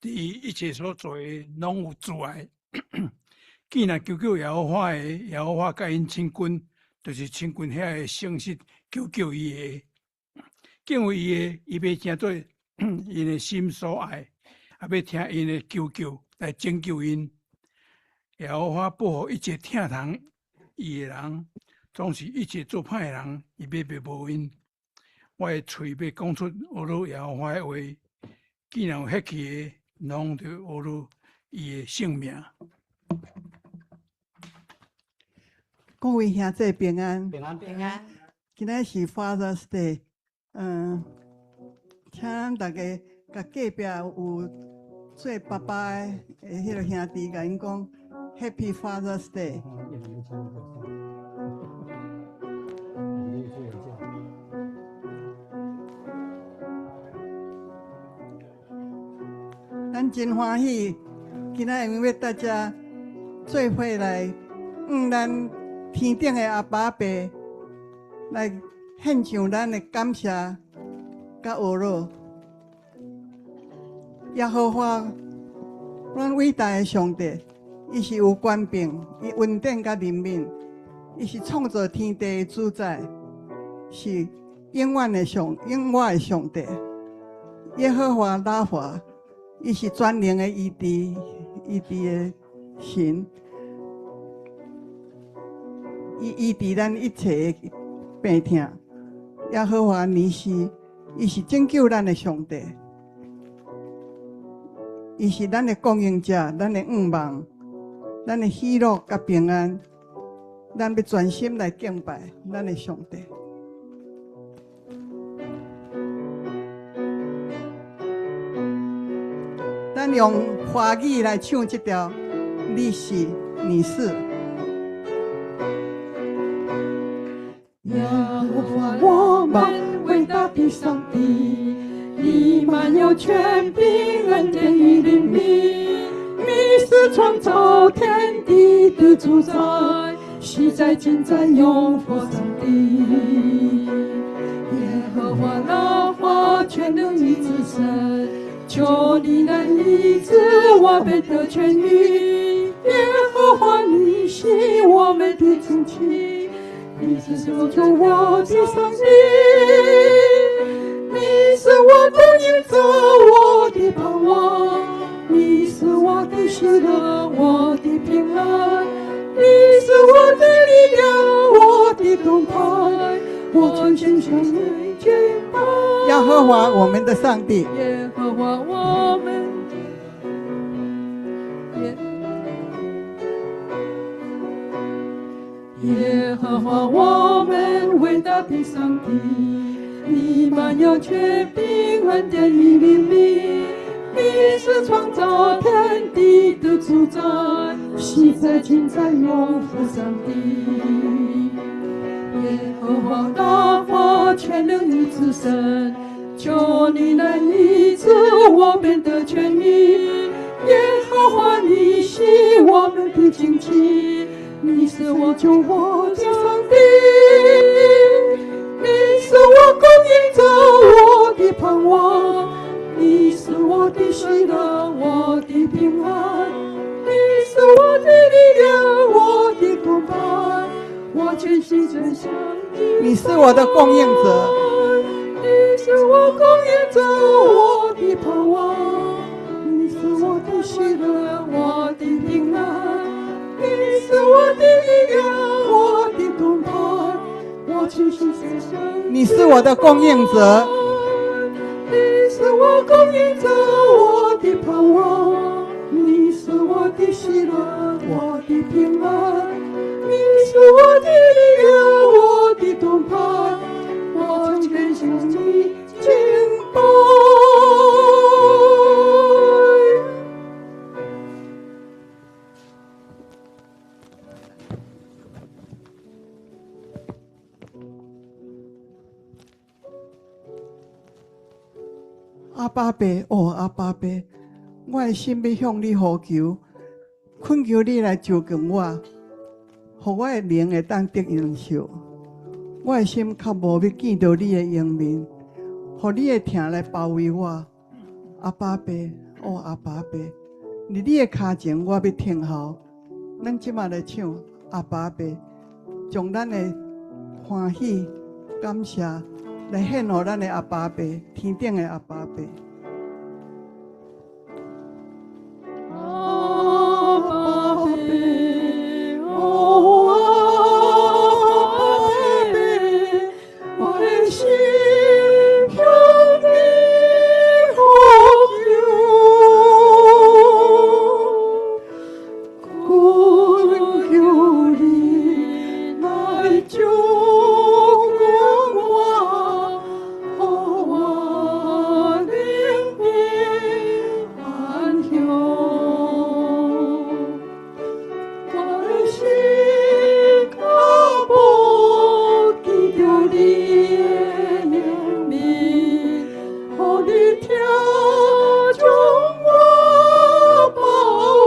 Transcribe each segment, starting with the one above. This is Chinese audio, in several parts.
伫一切所做的拢有阻碍。既然求救耶和华的，耶和华甲因亲近，就是亲近遐个诚实求救伊的，敬畏伊的，伊要成做因的心所爱，也要听因的求救来拯救因。耶和华保护一切听从伊的人，总是一切做歹的人，伊要灭无因。我的嘴要讲出学了耶和华的话，既然有血气的，拢着学了伊的性命。各位兄弟平安，平安平安。今仔是 Father's Day，请咱大家甲隔壁有做爸爸的迄个兄弟，甲因讲 Happy Father's Day。咱真欢喜，今仔因为大家做伙来，咱天顶的阿爸爸来献上咱的感谢甲学乐。耶和华，咱伟大的上帝，伊是有权柄，伊稳定甲人民，伊是创造天地的主宰，是永远的上帝。耶和华拉法，伊是全能的医治的神。伊医治咱一切的病痛，耶和华尼西，伊是拯救咱的上帝，伊是咱的供应者，咱的望，咱的喜乐甲平安，咱要专心来敬拜咱的上帝。咱用华语来唱这条，你是。耶和华，我们伟大的上帝，你满有权柄，恩典与怜悯。你是创造天地的主宰，昔在今在永活上帝。耶和华拉法，全能与至神，求你来医治我们的痊愈。耶和华尼西，我们的拯救。你是救我的上帝，你是我的引导，我的盼望，你是我的喜乐，我的平安，你是我的力量，我的盾牌，我全心全意敬拜。耶和华我们的上帝，耶和华我们。耶和华，我们伟大的上帝，你满有权柄，恩典与怜悯。你是创造天地的主宰，昔在今在永活上帝。耶和华大法，全能与至神，求你来医治我们的痊愈。耶和华尼西，我们的荆棘。你是我救我的上帝，你是我供应者，我的盼望，你是我的喜乐，我的平安，你是我的力量，我的盾牌，我全心全向你。你是我的供应者，你是我供应者，我的盼望，你是我的喜乐，我的平安。你是我的力量，我的盾牌，我全心全向你是我的供应者，你是我供应者，我的盼望，你是我的喜乐，我的平安，你是我的力量，我的盾牌，我全心向你敬拜。阿爸爸，阿爸爸，我的心要向你呼求，恳求你来救救我，互我的灵会当得永寿。我的心较无要见到你的容面，互你的疼来包围我。阿爸爸，哦阿爸爸，伫你的脚前我要听候。咱即马来唱阿爸爸，将咱的欢喜、感谢来献予咱的阿爸爸，天顶的阿爸爸。阿爸爸，哦阿爸爸，我的心向你呼求，恳求你来照顾我，予我灵命安享。我的心脚步记着你的名名，予你听将我包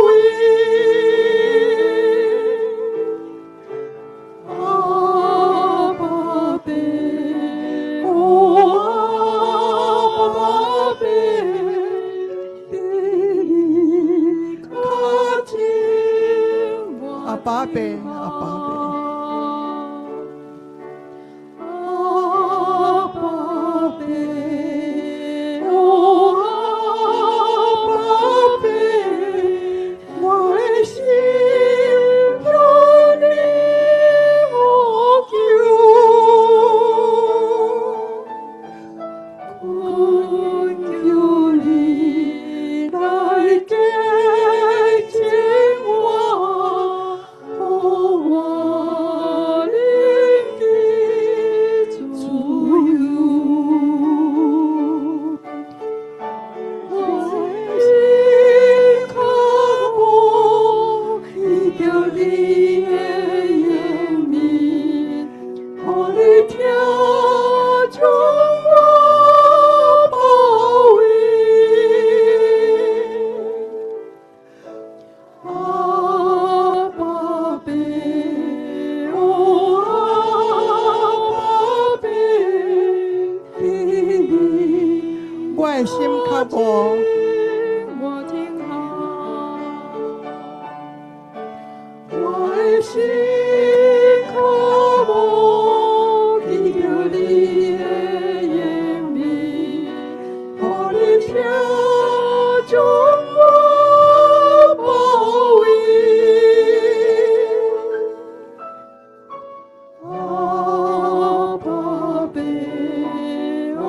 围。阿爸爸，哦阿爸爸，伫你脚前我阿爸爸，阿爸爸。阿爸爸，哦阿爸爸，我的心向你呼求，恳求你来洁净我，予我灵的自由。我的心脚步记着你的名名，予你听将我包围。阿爸爸，哦阿爸爸，伫你我的心脚步，我听候，我的心脚步记着你的言明，予你听将我包围。阿爸爸，哦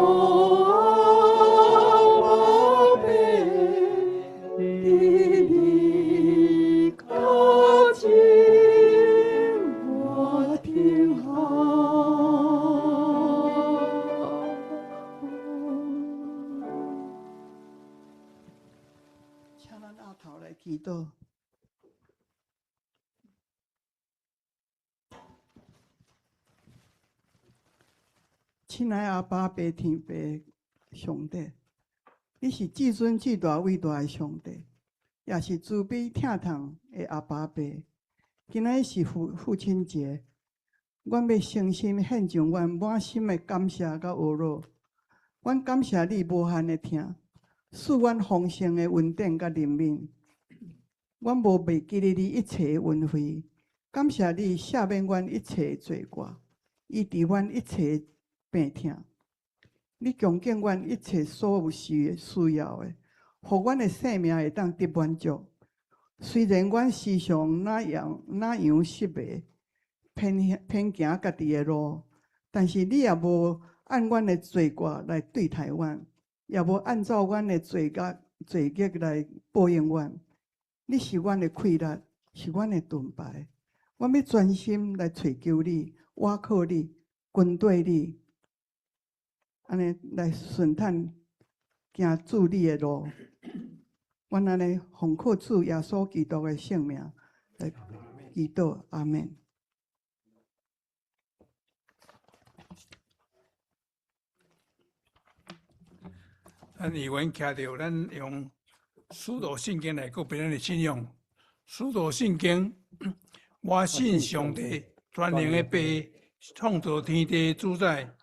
阿爸爸，伫你脚前我听候。请咱阿头来祈祷。亲爱阿爸爸天父上帝，你是至尊至大伟大的上帝，也是慈悲疼痛的阿爸爸。今仔是父亲节，阮要诚心献上阮满心的感谢甲懊恼。阮感谢你无限的疼，赐阮丰盛的恩典甲怜悯。阮无袂记哩你一切的恩惠，感谢你赦免阮一切的罪过，医治阮一切的病痛。你供给阮一切所有需要的，互阮的生命会当得满足。虽然阮时常哪样失迷，偏行家己的路，但是你也无按阮的罪过来对待阮，也无按照阮的罪孽来报应阮。你是阮的快乐，是阮的盾牌。阮要专心来找求你，倚靠你，跟对你，安尼来顺坦行主你的路。阮安尼奉靠主耶稣基督的圣名来祈祷，阿门。咱语文徛着，咱用使徒圣经来告别咱的信仰。使徒圣经，我信上帝全能的爸，创造天地主宰。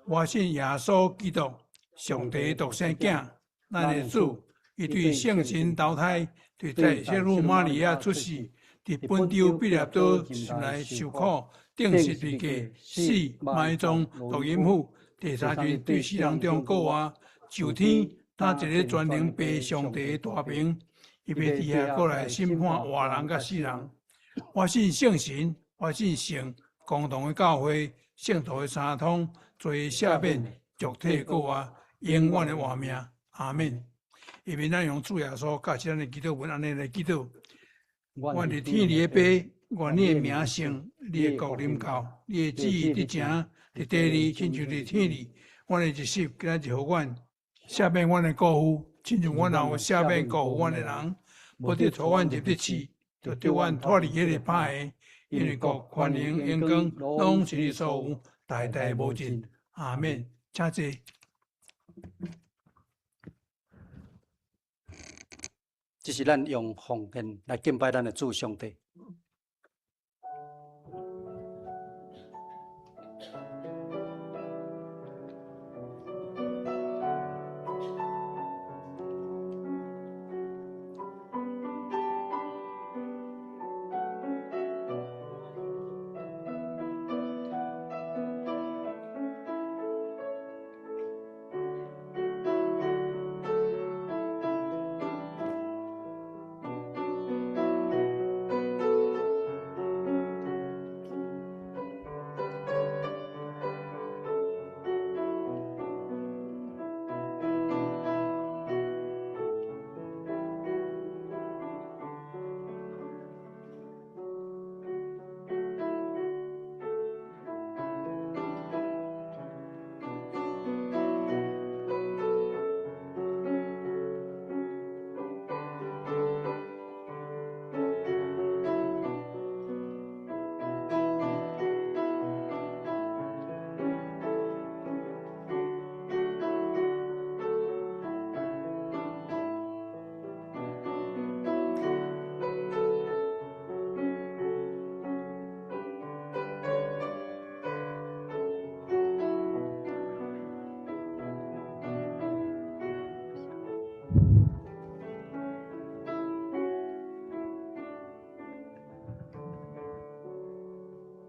我信耶稣基督上帝独生囝，咱的主，伊对圣神投胎，对在小女玛利亚出世，伫本丢比勒多前来受苦，定十字架，死埋葬录音府，第三天对死人中过活，上天担一个全能爸上帝的大名，伊要伫遐过来审判活人甲死人。我信圣神，我信圣共同的教会，圣徒的三通，罪赦免，肉体过活，永远的活命。阿门。下面咱用主耶稣教示咱的祈祷文，安尼来祈祷。我伫天里的爸，愿你的名圣，你的国临到，你的旨意伫正，伫地里，亲像伫天里。阮的日息，今仔日互阮赦免阮的过负，亲像阮也有赦免过负阮的人，不得拖阮入得去，就对阮脱离迄个歹的。因为国、权能、荣光，拢是你所有，代代无尽。阿免。请坐。这是咱用奉献来敬拜咱的主上帝。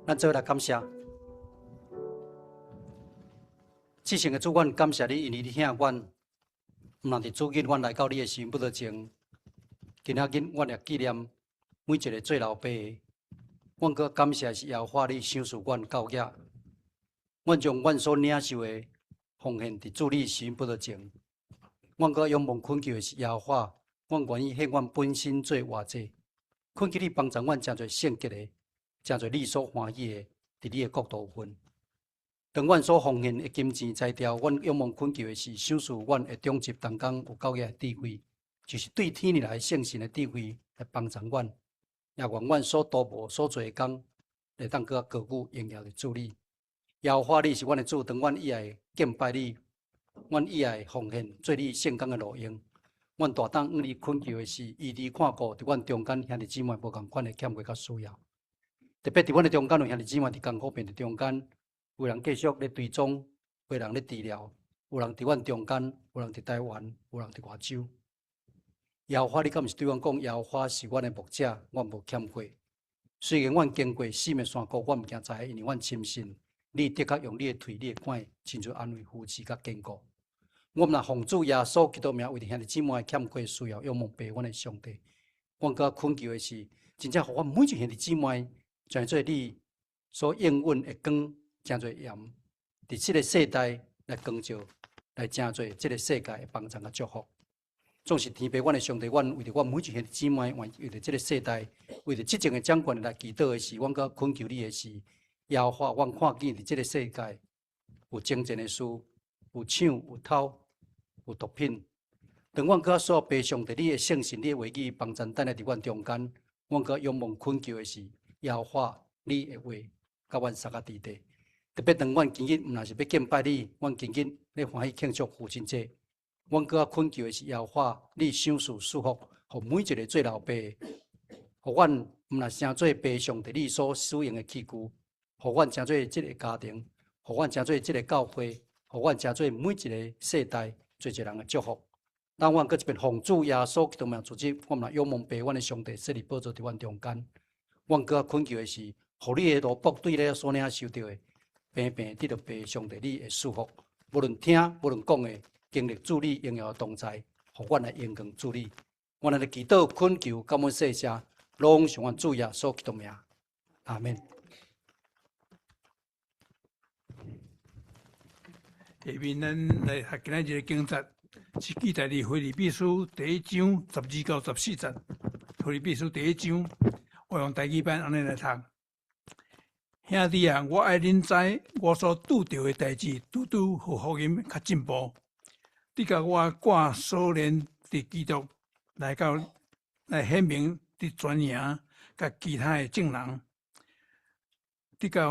咱做来感谢，至圣的主，阮感谢你，因为你疼阮，毋但伫主日阮来到你的身不得前，今仔日阮也纪念每一个做老爸的，阮阁感谢是耶和华你赏赐阮教业，阮将阮所领受的奉献伫主你身不得前，阮阁仰望恳求的是耶和华，阮愿意献阮本身做活祭，恳求你帮助阮诚侪圣洁的。诚侪你所欢喜的，伫你的国度份。当阮所奉献的金钱财条，阮仰望恳求的是赏赐阮的中级同工有教业的智慧，就是对天而来圣神的智慧来帮助阮，也愿阮所多无所做的工，来当搁高举荣耀的主你。耶和华你是阮的主，当阮以来敬拜你，阮以来奉献做你圣工的路用。阮大胆向你恳求的是，伊伫看顾伫阮中间兄弟姊妹无共款的欠缺甲需要。特别伫阮的中间有兄弟姊妹伫艰苦面的中间，有人继续咧追踪，有人咧治疗，有人伫阮中间，有人伫台湾，有人伫外州。耶和华，你敢毋是对阮讲，耶和华是阮的牧者，阮无欠缺。虽然阮经过死命山谷，阮毋惊灾，因为阮深信你的确用你的腿、你的管，亲像安慰扶持甲坚固。我们若奉主耶稣基督名，为着兄弟姊妹欠缺需要，仰望爸阮的上帝。阮搁恳求的是，真正互阮每一兄弟姊妹。全做你所应允的光，诚侪盐，伫即个世代来光照，来诚侪即个世界的帮助甲祝福。总是天父，阮的上帝，阮为着阮每一兄弟姊妹，为着即个世代，为着即种的掌权来祈祷的是，阮搁恳求你的是，耶和华，阮看见伫即个世界有争战的事，有抢有偷有毒品。当阮搁所背上伫你的圣神、你的话语帮助等来伫阮中间，阮搁仰望恳求的是。耶和华，你的话，甲阮撒个伫地。特别当阮今日毋若是要敬拜你，阮今日咧欢喜庆祝父亲节。阮搁较恳求的是耶和华，你赏赐祝福，互每一个做老爸，互阮毋若是成做爸上帝你所使用的器具，互阮成做即个家庭，互阮成做即个教会，互阮诚做每一个世代做一个人的祝福。当阮搁一遍奉主耶稣基督名主旨，我们仰望爸，阮的上帝设立宝座伫阮中间。阮搁恳求的是，互你的罗卜对咱所领受到的，平平得到爸上帝你的祝福。无论听，无论讲的，经历主你荣耀的同在，互阮来荣光主你。阮来祈祷恳求，感恩谢谢，拢上阮主耶稣基督名。阿门。下面咱来读今仔日的经节，是记载伫腓立比书第1章12到14节。腓立比书第1章，我用台语版安尼来读。兄弟啊，我爱恁知，我所拄着的代志，拄拄互福音较进步。你甲我挂锁链伫基督来显明伫全营甲其他的证人。你甲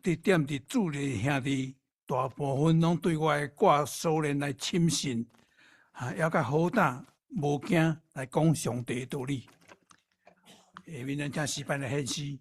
伫踮伫主的兄弟，大部分拢对我的挂锁链来深信，还较好胆，无惊来讲上帝的道理。下面咱请诗班来献诗。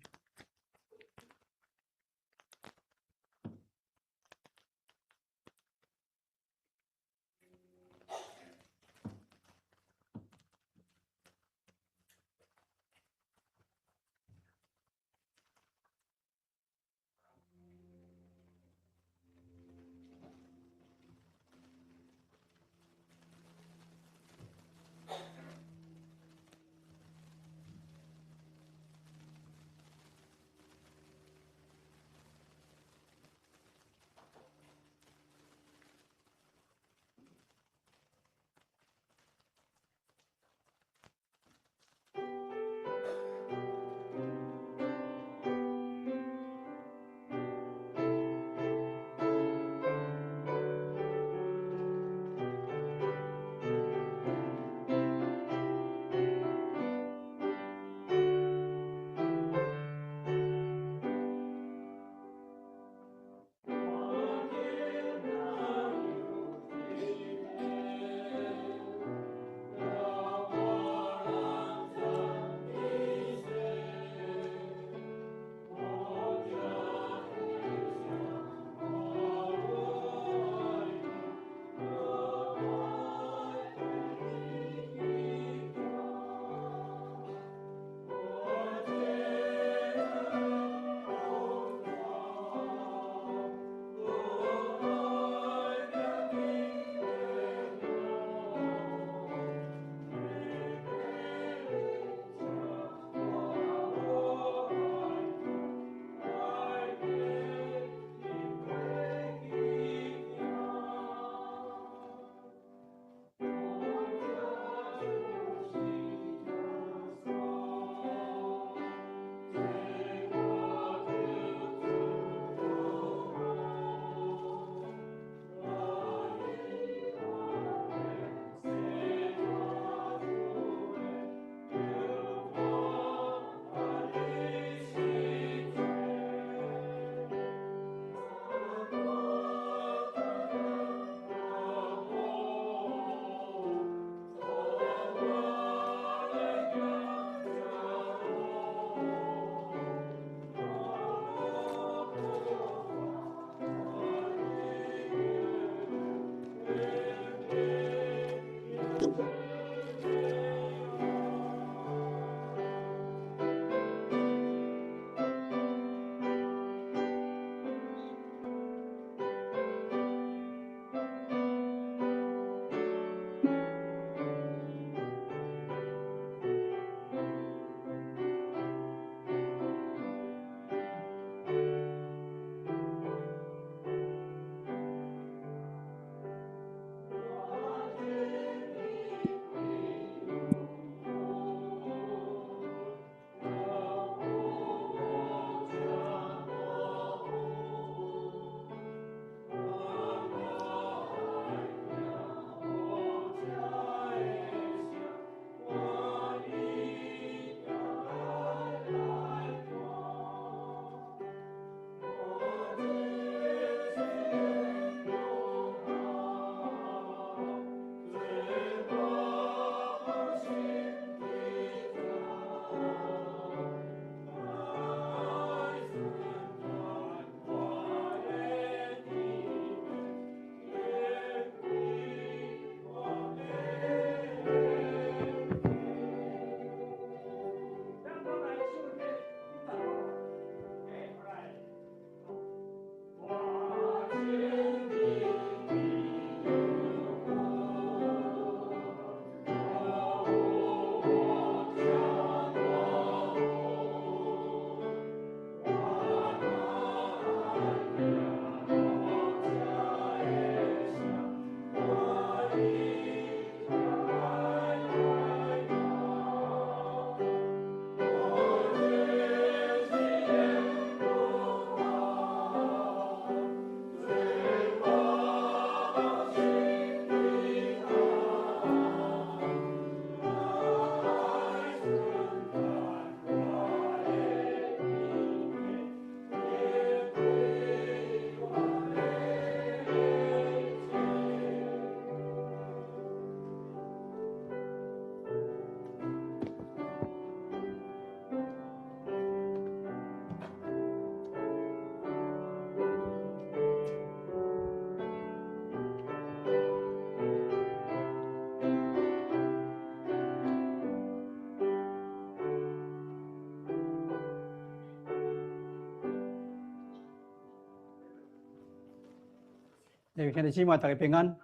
兄弟姊妹，大家平安。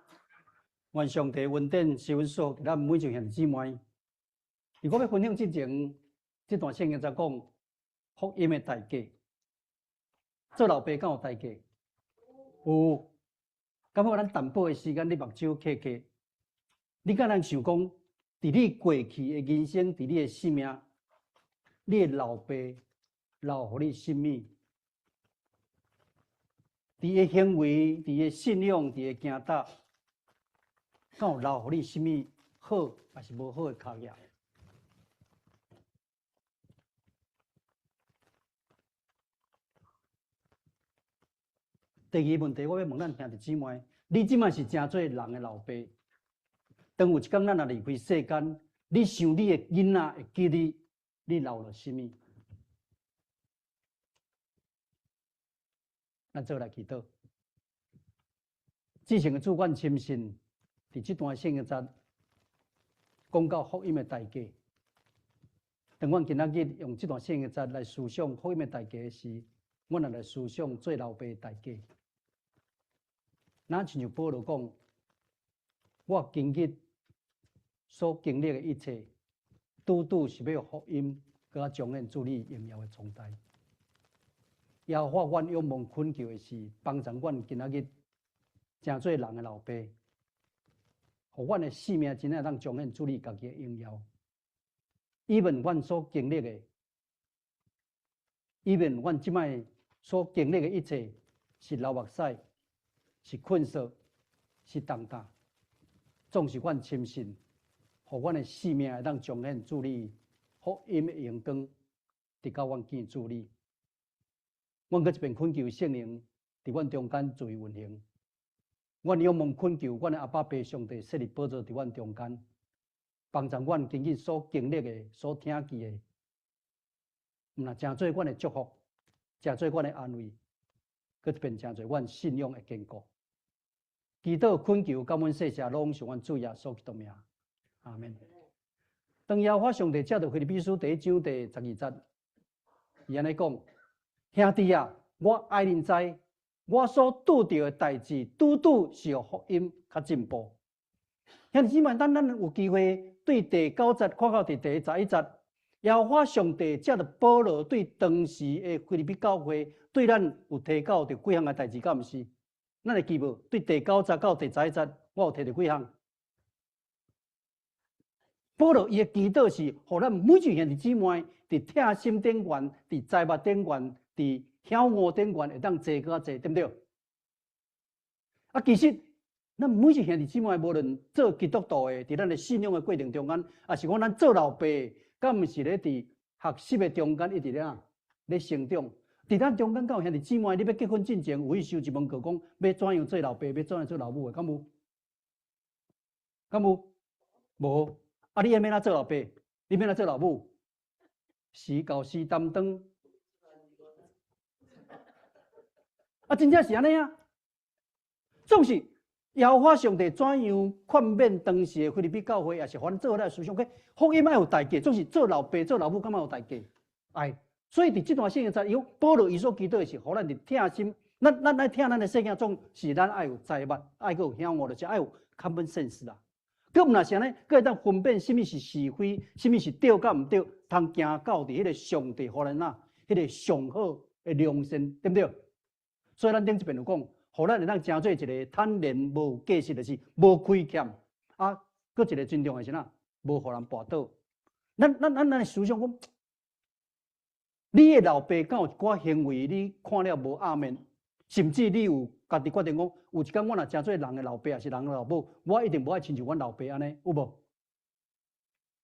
愿上帝恩典是阮所给咱每一个兄弟姊妹。如果要分享之前，这段圣经在讲福音的代价。做老爸敢有代价？有。感觉咱淡薄的时间，你目睭刻刻，你敢能想讲，伫你过去的人生，伫你的生命，你的老爸留互你什么？伫个行为、伫个信仰、伫个行道，敢有留互你什么好，还是无好的考验？第二个问题，我要问咱兄弟姊妹：你即摆是真做人的老爸，当有一天咱若离开世间，你想你的囡仔会记你留了什么？咱做来祈祷。之前的主管深信，伫这段圣经节讲到福音的代价。当阮今仔日用这段圣经节来思想福音的代价时，阮也来思想做老爸的代价。咱亲像保罗讲，我今日所经历的一切，拄拄是要福音，佮彰显主你荣耀的存在。耶和华，阮仰望恳求的是，帮助阮今仔日真做人的老爸，互阮的生命真正当彰显主你家己的荣耀。伊问阮所经历的，伊问阮即摆所经历的一切，是流目屎，是困涩，是重担，总是阮深信，互阮的生命会当彰显主你福音的荣光，直到阮见主你。阮搁一遍恳求圣灵伫阮中间自由运行。阮仰望恳求阮的阿爸爸上帝设立宝座伫阮中间，帮助阮今日所经历的、所听见的，毋若真做阮的祝福，真做阮的安慰，搁一遍真做阮信仰的坚固。祈祷恳求，感恩谢谢，拢是阮主耶稣基督名。阿门。当耶和华上帝借着腓立比书第1章第12节，伊安尼讲。兄弟啊，我爱恁知，我所拄到的代志，拄是互福音较进步。兄弟姊妹，咱有机会对第9节看到第11节，耶和华上帝借着保罗对当时的腓立比教会，对咱有提到着几项的代志，敢毋是？咱会记无？对第9节到第11节，我有提着几项。保罗伊的祈祷是，互咱每一个兄弟姊妹伫疼心顶悬，伫财物顶悬。伫晓悟顶悬会当坐较坐，对不对？啊，其实咱每一兄弟姊妹，无论做基督徒的，伫咱的信仰的过程中间，也是讲咱做老爸，敢毋是咧伫学习的中间一直咧成长。伫咱中间，敢有兄弟姊妹，你要结婚之前，有去修一门课，讲要怎样做老爸，要怎样做老母的，敢有？敢有？无。啊，你要哪做老爸？你要哪做老母？时到时担当。啊，真正是安尼啊！总是耶和华上帝怎样劝勉当时的腓立比教会，也是反做咱思想，福音要有代价，总是做老爸、做老母，敢有代价？哎，所以伫这段圣经在保罗伊所祈祷的是，互咱伫疼心，咱来听咱的圣经，总是咱爱有财物，爱有晓悟，就是爱有 common sense 啊。佮毋若是安尼，佮会当分辨什么是是非，什么是对甲毋对，通行到伫迄个上帝互咱迄个上好的良心，对不对？所以咱顶一遍有讲，互咱会当成做一个坦然无过失，就是无亏欠啊。搁一个尊重的是哪？无互人绊倒。咱思想讲，你的老爸敢有一寡行为，你看了无阿面，甚至你有家己决定讲，有一天我若成做人的老爸，也是人的老母，我一定无爱亲像阮老爸安尼，有无？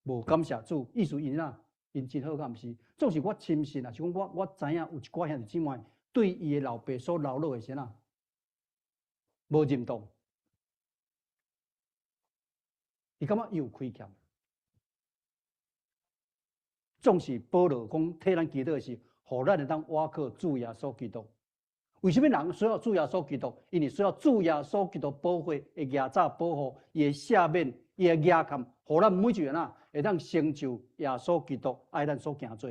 无感谢主，意思因因真好，敢毋是？总是我深信啊，是讲我知影有一寡兄弟姊妹。对伊的老爸所流露的是哪？无认同，伊感觉伊有亏欠。总是保罗讲替咱祈祷的是，互咱会当倚靠主耶稣基督。为什么人需要主耶稣基督？因为需要主耶稣基督保护，会牙早保护，伊的赦免，伊的牙坎，互咱每一个人会当成就耶稣基督爱咱所行做。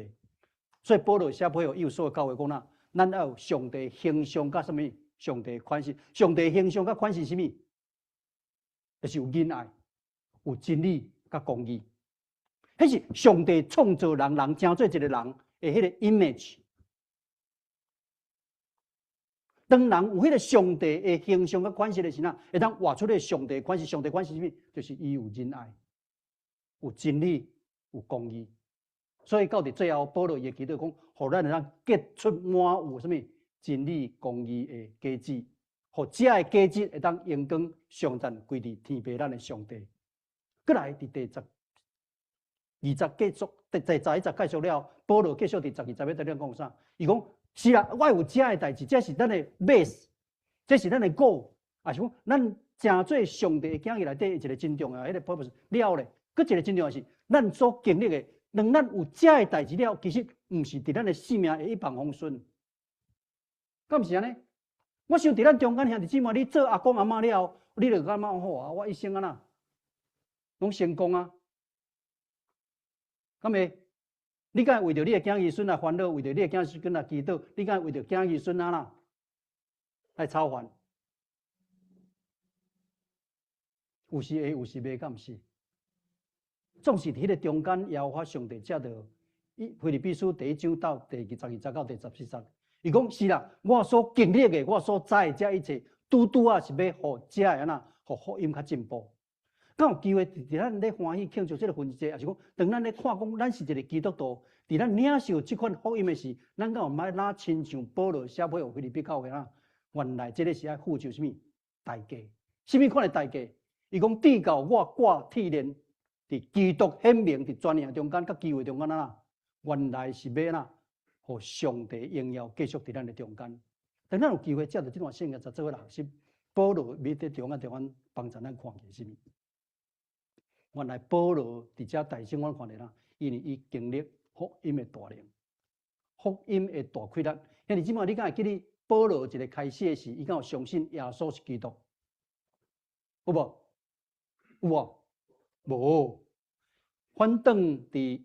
所以保罗写配合伊有所教会讲咱要有上帝形象甲什么上帝款式，上帝形象甲款式是啥物？就是有仁爱、有真理甲公义。迄是上帝创造人，人成做一个人的迄个 image。当人有迄个上帝的形象甲款式的时候，会当活出个上帝款式。上帝款式是啥物？就是伊有仁爱、有真理、有公义。所以到伫最后，保罗也祈祷讲，互咱会当结出满有啥物真理、公义的果子，互这个果子会当荣光上赞归伫天父咱的上帝。过来伫第20继续，第11节结束了，保罗继续伫12节要对咱讲啥？伊讲是啦，我有这个代志，这是咱的 base， 这是咱的 goal， 啊是讲咱成做上帝的囝儿内底一个真重要迄个 purpose 了咧。佮一个真重要是，咱所经历的，当咱有这个代志了，其实毋是伫咱的性命会一帆风顺，敢毋是安尼？我想伫咱中间兄弟姊妹，你做阿公阿嬷了，你就感觉好啊，我一生安那拢成功啊。咁诶，你敢为着你的囝儿孙来烦恼，为着你的囝儿孙来祈祷，你敢为着囝儿孙啦来操烦？有时会，有时袂，敢毋是？总是伫迄个中间，耶和华上帝才着腓立比书第1章到第12节到第14节，伊讲是啦，我所经历的，我所知的这一切，拄啊是要互这安那，互福音较进步。敢有机会伫咱咧欢喜庆祝这个婚节，也是讲，当咱咧看讲，咱是一个基督徒，伫咱领受这款福音的时，咱敢有买哪亲像保罗写俾腓立比教会啊？原来这个是要付出什么代价？什么款的代价？伊讲至到我挂铁链，伫基督显明伫专业中间，甲机会中间啊，原来是要哪，互上帝荣耀继续伫咱的中间。当咱有机会接到这段圣经，就做伙来学习保罗要伫中间帮助咱看见什么？原来保罗伫遮大圣，我看到啦，因为伊经历福音的大能，福音的大开力。兄弟姊妹，你敢会记得保罗一个开始的时，伊敢有相信耶稣是基督？有无？有无？无。反倒伫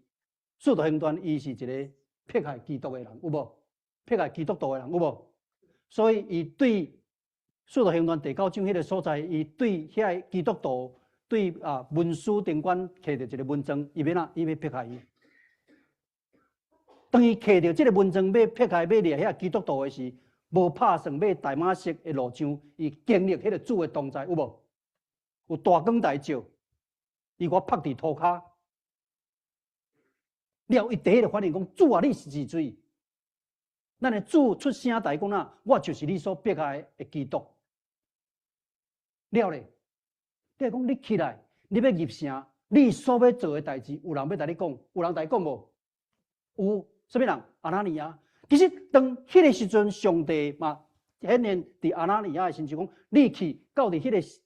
使徒行传，伊是一个迫害基督的人，有无？迫害基督徒的人，有无？所以伊对使徒行传第9章迄个所在，伊对遐基督徒。对文书顶管刻着一个文章，伊要哪？伊要迫害伊。当伊刻着这个文章要迫害、要掠遐基督徒的时，无拍算要大马色的路上，伊经历迄个主的同在，有无？有大光大照，伊我拍伫涂骹，了伊第一个反应讲：主啊，你是谁？咱的主出声大讲啊，我就是你所迫害的基督。了咧。你讲你起来，你要入城，你所要做的代志，有人要甲你讲，有人甲你讲无？有，什么人？阿拿尼亚。其实当迄个时阵，上帝嘛显现伫阿拿尼亚的身上讲，你去到伫迄个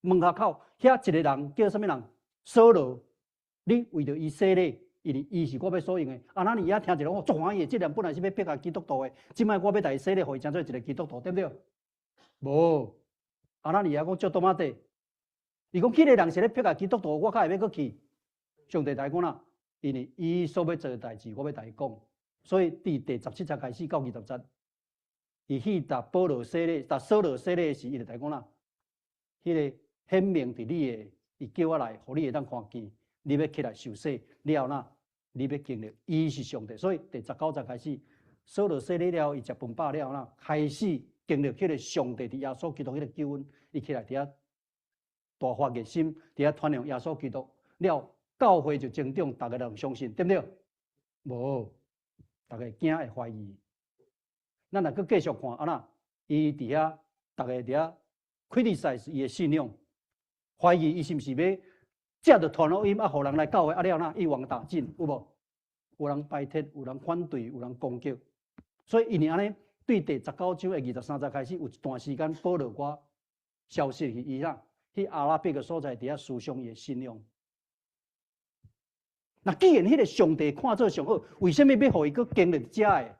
门下口，遐一个人叫什么人？扫罗，你为着伊洗礼，因为伊是我要所用的。阿拿尼亚听一个我足欢喜，这人本来是要迫害基督徒的，即摆我要甲伊洗礼，互伊成做一个基督徒，对不对？无，阿拿尼亚讲足多马地。伊讲，迄个人是咧迫害基督徒，我较会要搁去。上帝来讲啦，因为伊所要做的代志，我要甲伊讲。所以伫第17节开始到20节，伊去答保罗洗礼，答扫罗洗礼时，伊就来讲啦，迄个显明伫你的，伊叫我来，互你会当看见，你要起来受洗了哪？你要经历，伊是上帝。所以第19节开始，扫罗洗礼了，伊食饭饱了哪？开始经历迄个上帝伫耶稣基督迄个救恩，伊起来伫遐。大发热心，伫遐传扬耶稣基督了，教会就增长，大家都相信，对不对？无，大家惊会怀疑。咱若搁继续看，那伊伫遐，大家伫遐 criticize 伊的信仰，怀疑伊是毋是要借着传福音互人来教会了哪？一网打尽，有无？有人排斥，有人反对，有人攻击。所以因为安尼，对第19章的23节开始，有一段时间保罗我消失去伊啦。去阿拉伯个所在，伫遐思想伊的信仰。那既然迄个上帝看做上好，为什么要互伊搁经历遮个？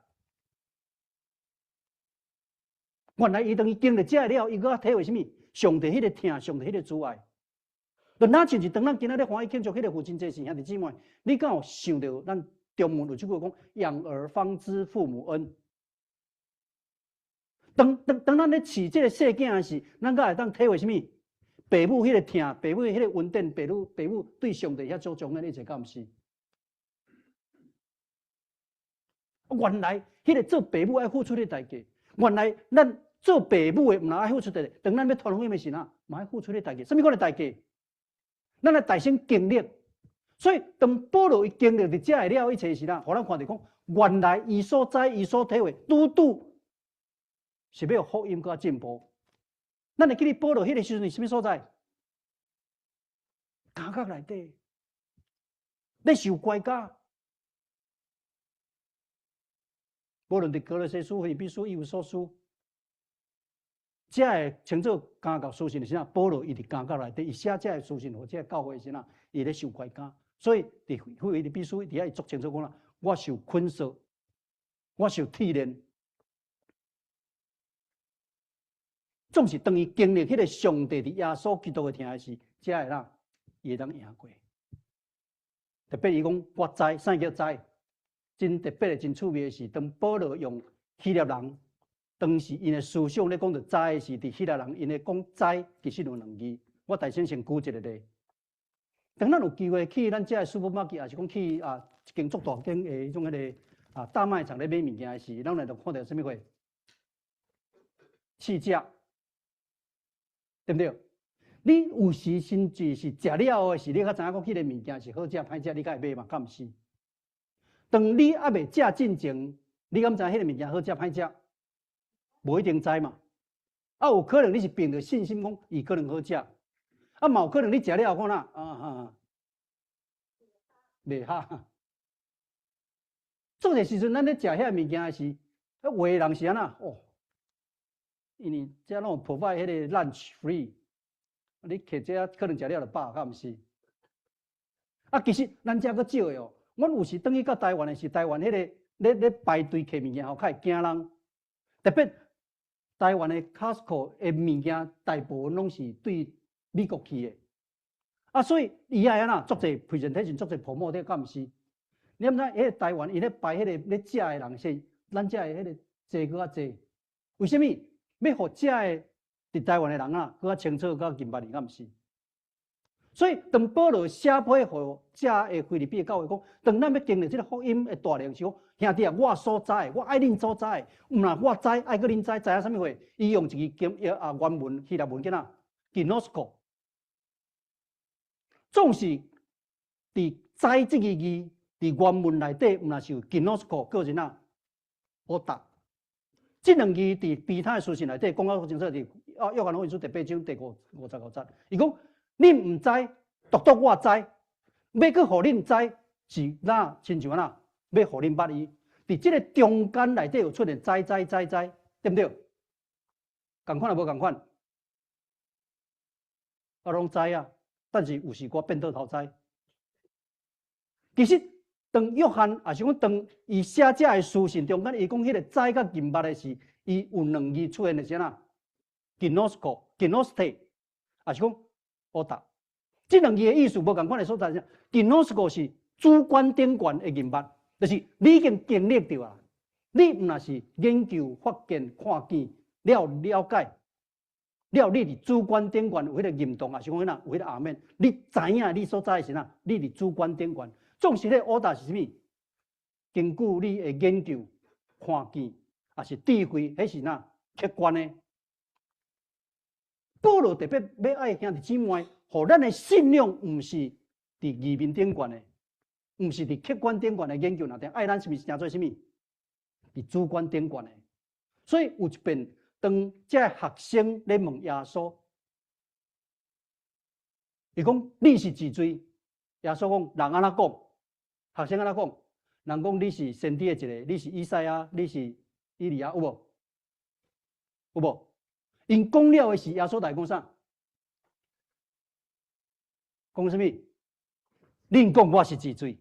原来伊当伊经历遮个了，伊搁体会什么？上帝迄个疼，上帝迄个慈爱。就哪像是当咱今仔日欢喜庆祝迄个父亲节时，兄弟姊妹，你敢有想到咱中文有句话讲：养儿方知父母恩。当咱咧饲这个细囝时，咱才会当体会什么？父母迄个疼，父母迄个稳定，父母对上帝遐注重的，你知敢毋是？原来迄个做父母爱付出的代价，原来咱做父母的毋能爱付出的，当咱要传福音的时啊，嘛爱付出的代价。什么款的代价？咱来大声经历。所以当保罗伊经历伫遮的了一切时啦，互咱看到讲，原来伊所知、伊所体会，拄是要福音佮进步。咱会记得保罗迄个时阵是啥物所在？监狱内底，咧受怪家。无论伫哥罗西书、腓立比书、以弗所书，遮会称作监狱书信是啥？保罗伊伫监狱内底，伊写遮个书信，或者教会是啥？伊咧受怪家。所以伫腓立比书底下伊足清楚讲啦，我受捆锁，我受铁链。总是当伊经历迄个上帝伫耶稣基督的疼的时，才会啦，伊会当赢过。特别伊讲，我知，啥叫知？真特别的、真趣味的是，当保罗用希腊人，当时因的思想咧讲到知的时，伫希腊人因咧讲知，其實有2字。我大先先舉一個例。当咱有機會去咱遮的 supermarket， 也是講去一間足大間的迄種迄個大賣場咧買物件的時，咱來就看到什麼貨？試食。对不对？你有时甚至是食了后是，你较知影讲迄个物件是好食歹食，你才会买嘛？敢毋是？当你还未食进前，你敢知影迄个物件好食歹食？无一定知嘛。有可能你是凭着信心讲，伊可能好食。嘛有可能你食了后看啦，袂哈。做个时阵，咱咧食遐物件是，话人是安那哦。因为遮拢有 provide 迄个 lunch free， 你摕这可能食了就饱，敢毋是？其实咱遮阁少的哦。阮有时转去到台湾的是，台湾迄个咧排队摕物件吼，较会惊人。特别台湾的 Costco 的物件，大部分拢是对美国去的。所以伊爱安那做者 presentation， 做者 promote， 敢毋是？你毋知迄个台湾伊咧排迄个咧食的人是，咱遮的迄个济搁较济。为什么？要互遮的伫台湾的人搁较清楚、搁较明白，敢毋是？所以当保罗写批互遮的腓立比的教会讲，当咱要经历这个福音的大能时候，兄弟啊，我所知的，我爱恁所知的，毋若我知，爱搁恁知，知影啥物货？伊用一个原文希腊文叫哪 ？ginosko， 总是伫知这个字伫原文内底，毋若是有 ginosko， 个是哪？我答。这2字伫其他的书信内底讲到清楚，伫约翰福音書第8章第55節，伊講恁唔知，獨我知，要去互恁知是哪？親像哪？要互恁捌伊。伫這個中間內底有出現知，對不對？共款啊，無共款？攏知啊，但是有時我變倒頭知。其實。當約翰也是講，當伊寫這的書信中間，伊講迄個知甲明白的是，伊有2字出現的是哪 ？gnosko，gnoste， 也是講我答。這2字的意思無共款的所在是 ，gnosko 是主觀頂懸的明白，就是你已經經歷到啊，你毋若是研究、發現、看見了解，你佇主觀頂懸有迄個認同，也是講哪有迄個阿們，你知影你所在是哪？你佇主觀頂懸。總是咧，我答是啥物？根據你的研究、看見，也是智慧，迄是哪客觀的。保羅特別要愛兄弟姊妹，互咱的信仰毋是佇義面頂懸的，毋是佇客觀頂懸的研究內底，愛咱是毋是成做啥物？佇主觀頂懸的。所以有一遍，當這學生咧問耶穌，伊講你是幾歲？耶穌講人安怎講？學生安怎講？人講你是先知的一個，你是以賽亞，你是以利亞，有無？有無？因講了的是耶穌來講啥？講啥物？恁講我是幾歲？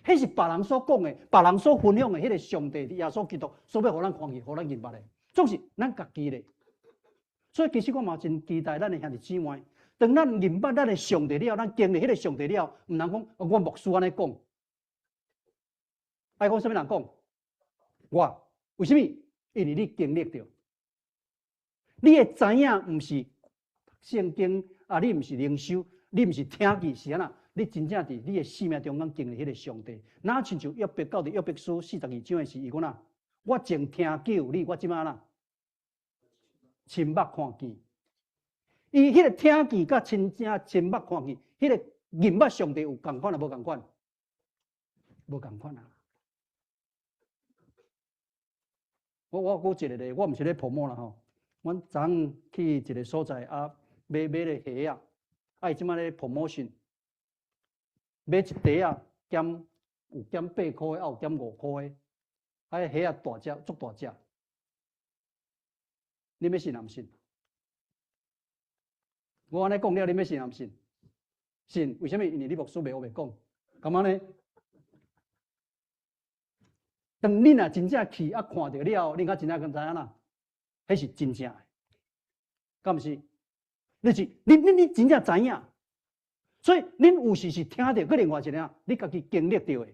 迄是別人所講的，別人所分享的，迄個上帝耶穌基督所要互咱看見、互咱明白的，總是咱家己的。所以其實我嘛真期待咱的兄弟姊妹，當咱明白咱的上帝了，咱經歷迄個上帝了，毋通講我牧師安尼講。愛講啥物人講？我為什麼？因為你經歷到，你会知影，毋是圣经啊，你毋是灵修，你毋是听记是安那？你真正伫你的生命中间经历迄个上帝，哪亲像约伯到伫约伯书42章的时，伊讲呐，我正听叫你，我即马呐，亲目看见。伊迄个听见甲亲目看见，迄个认捌上帝有共款啊？无共款？无共款啊！我一个咧，我毋是咧泡沫啦吼。阮昨昏去一个所在啊，买咧鞋啊，啊伊即马咧 promotion， 买一袋啊，有减8箍的，啊有减5箍的，啊鞋啊大只，足大只。你要信啊？毋信？我安尼讲了，你要信啊？毋信？信？为什么？因为你牧师袂学袂讲，干嘛呢？当恁若真正去啊看到了，恁甲真正敢知影啦？迄是真正的，敢毋是？就是恁真正知影，所以恁有时是听到，佮另外一个你家己经历到的。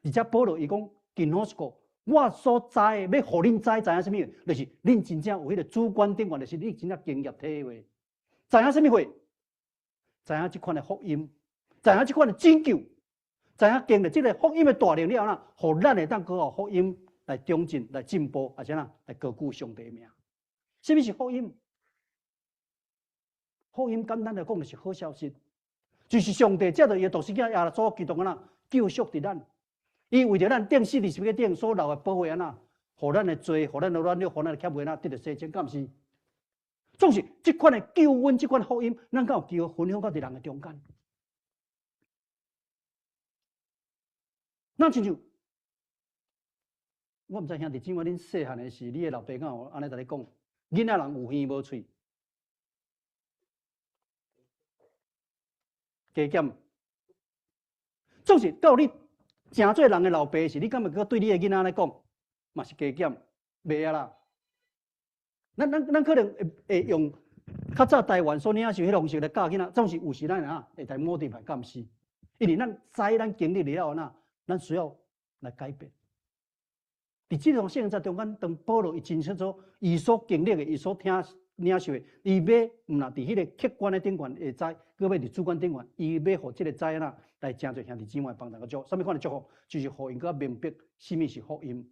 而且保罗伊讲，今好是讲，我所知的要互恁知影什么？就是恁真正有迄个主观顶悬，就是你真正经验体会，知影什么货？知影即款的福音，知影即款的拯救，知影经历即个福音的大能了啦，互咱会当靠互福音来中进、来进步，而且啦来高举上帝的名。什么是福音？福音简单来讲就是好消息，就是上帝借着伊独生子耶稣基督啊啦救赎伫咱。伊为着咱钉死伫十字架顶所留的宝血啊呐，互咱的罪、互咱的软弱、互咱的欠债啊，得到洗净，敢毋是？总是即款的救恩、即款福音，咱敢有机会分享到伫人的中间？那亲像，我毋知兄弟姊妹恁细汉的时，你的老爸敢有安尼甲你讲，囡仔人有耳无喙，加减。总是到你诚做人的老爸时，你敢会搁对你的囡仔来讲，嘛是加减，袂啊啦。咱可能会用较早台湾所领受迄方式来教囡仔，总是有时咱会来摸地牌，敢毋是？因为咱知咱经历了呐，咱需要来改变。伫即种现在中间，当保罗伊真清楚，伊所经历的，伊所领受的，伊要毋若伫迄个客观的顶悬会知，佮要伫主观顶悬，伊要互即个知呐来真侪兄弟姊妹帮大家祝。什么款的祝福？就是互因佮明白什么是福音，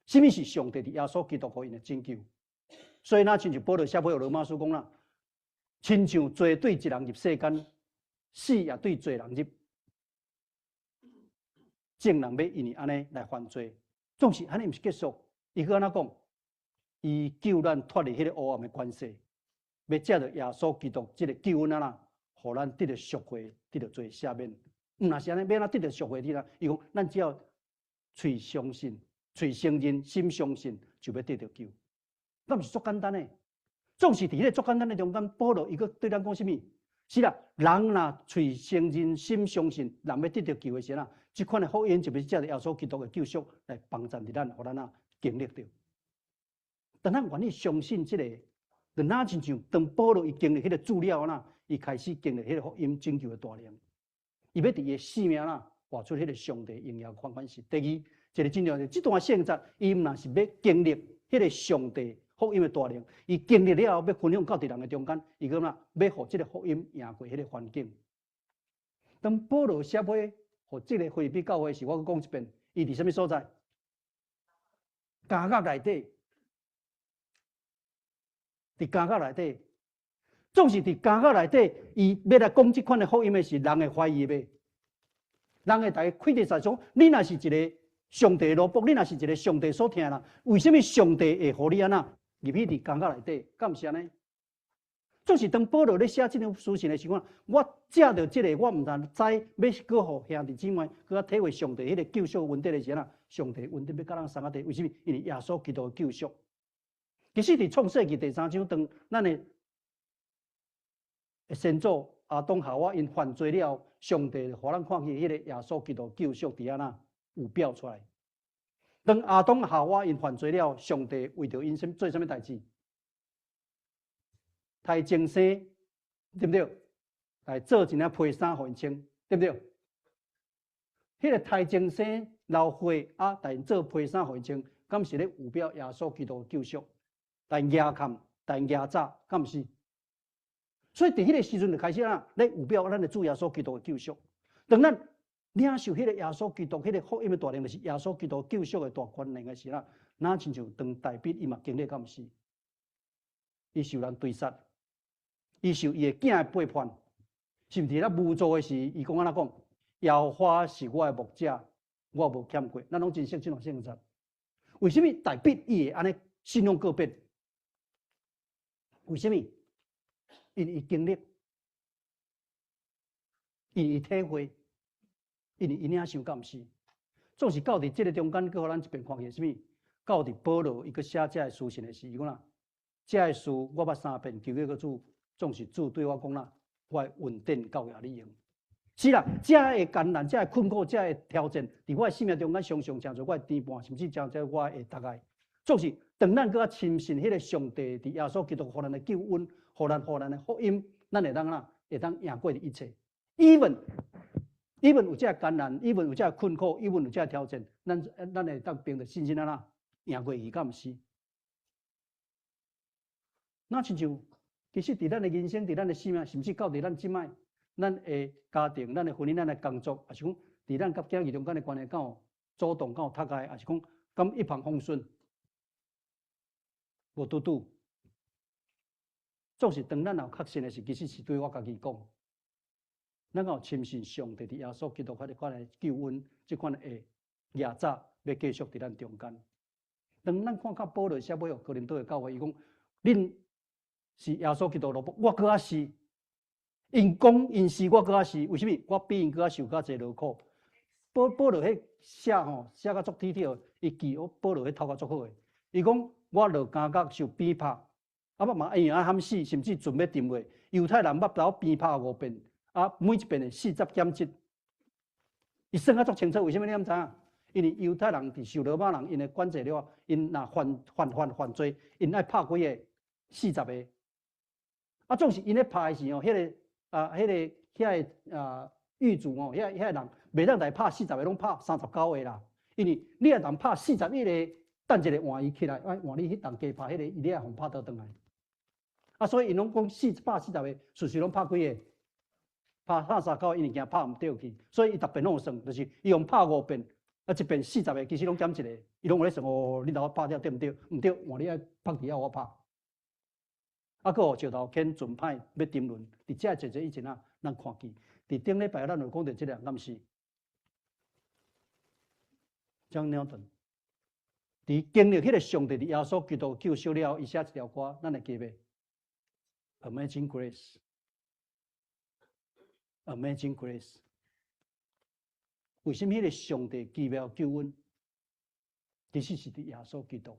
什么是上帝伫耶稣基督互因的拯救。所以，亲像保罗写俾罗马书讲啦，亲像罪对一人入世间，死也对罪人入。正人要因为安尼来犯罪，总是安尼，毋是结束。伊佮安怎讲？伊救咱脱离迄个黑暗的关系，要借着耶稣基督即个救恩啊啦，互咱得到赎回，得到罪赦免。若是安尼，要咱得到赎回的啦，伊讲咱只要嘴相信、嘴承认、心相信，就要得到救。那毋是足简单诶，总是伫迄个足简单诶中间，保罗伊个对咱讲什么？是啦，人若嘴承认、心相信，人要得到救诶时啦，即款诶福音就要借着耶稣基督诶救赎来帮助伫咱，互咱经历到。当咱愿意相信即个，就哪亲像当保罗伊经历迄个资料啦，伊开始经历迄个福音拯救诶大能，伊要伫伊诶生命啦活出迄个上帝荣耀款式。第二，一个真重要，即段圣节，伊毋若是要经历迄个上帝。福音的大能，伊经历了后要分享到伫人的中间，伊讲啦，要互即个福音赢过迄个环境。当保罗写俾互即个腓立比教会时，我讲一遍，伊伫什么所在？监狱内底，伫监狱内底，总是伫监狱内底，伊要来讲即款的福音的时，人会怀疑呗，人会大家开始在讲，你若是一个上帝的奴仆，你若是一个上帝所听啦，为什么上帝会互你安那？入去伫监狱内底，敢毋是安尼？总是当保罗咧写即张书信的时候，我借着即个，我毋但知要搁互兄弟姊妹，搁体会上帝迄个救赎恩典的时候，上帝恩典要甲咱相合地。为什么？因为耶稣基督的救赎。其实伫创世纪第3章，当咱的先祖亚当夏娃因犯罪了后，上帝互咱看见迄个耶稣基督救赎伫安那有表出来。当亚当夏娃因犯罪了，上帝为着因做什么代志？来净生，对不对？来做一件披衫互因穿，对不对？迄个太净生流血啊，来做披衫互因穿，敢是咧有表耶稣基督救赎？来压看，来压榨，敢毋是？所以伫迄个时阵就开始啦，咧有表咱的主耶稣基督的救赎。当咱领受迄个耶稣基督迄个福音的大能，就是耶稣基督救赎的大权能的时啦，哪亲像当大笔伊嘛经历敢毋是？伊受人追杀，伊受伊的囝的背叛，甚至咧无助的时，伊讲安怎讲？耶和华是我的牧者，我无欠过。咱拢真熟这种圣经。为什么大笔伊会安尼信用个别？为什么？因为伊经历，因为伊体会，因为伊领受敢毋是？总是到伫即个中间，佮互咱一边看见什么？到伫保罗伊佮写这书信的时，伊讲啦，这书我捌3遍，求迄个主，总是主对我讲啦，我会稳定教育你用。是啦，这的艰难，这的困苦，这的挑战，伫我的生命中间常常真做我的颠簸，甚至真做我的大概。总是当咱佮深信迄个上帝伫耶稣基督互咱的救恩，互咱的福音，咱会当啦，会当赢过一切。even 有这艰难 ，even 有这困苦 ，even 有这挑战，咱会当凭着信心啦，赢过伊，敢毋是？那亲像，其实伫咱的人生，伫咱的生命，甚至到伫咱即摆。咱的家庭、咱的婚姻、咱的工作，也是讲伫咱甲囝儿中间的关系，敢有主动、敢有读个，也是讲敢一帆风顺，无拄拄。总是当咱有确信的是，其实是对我家己讲，咱有深信上帝伫耶稣基督这款的救恩，这款的压榨要继续伫咱中间。当咱看到保罗写尾哥林多的教会，伊讲：恁是耶稣基督罗卜，我搁较是。因讲因是我搁较是，为什么？我比因搁较受较济劳苦。保罗迄写写甲足体贴，伊记保罗迄头壳足好诶。伊讲我落感觉受鞭拍，嘛因啊喊死，甚至准备沉落。犹太人捌甲我鞭拍5遍，每一遍的40减1。伊算啊足清楚，为什么你毋知影？因为犹太人伫受罗马人因的管制了，因若犯罪，因爱拍几个40个。总是因咧拍的时候，迄个。遐个狱卒哦，遐个人袂当来拍40个，拢拍39个啦。因为你若人拍41个，等一个换伊起来，换你迄人加拍迄个，伊咧互拍倒转来。所以因拢讲40个，随时拢拍几个，拍39个，因为惊拍毋对去，所以伊逐遍拢有算，就是伊用拍5遍，一遍40个，其实拢减一个，伊拢有咧算哦，你头拍了对毋对？毋对，换你爱拍底下我拍。佫石头肯准歹要争论，伫遮坐以前咱看见，伫顶礼拜咱有讲到即个，敢是？张鸟顿，伫经历迄个上帝伫耶稣基督救赎了，伊写一条歌，咱会记袂 ？Amazing Grace，Amazing Grace。为什么迄个上帝奇妙救恩，其实是伫耶稣基督？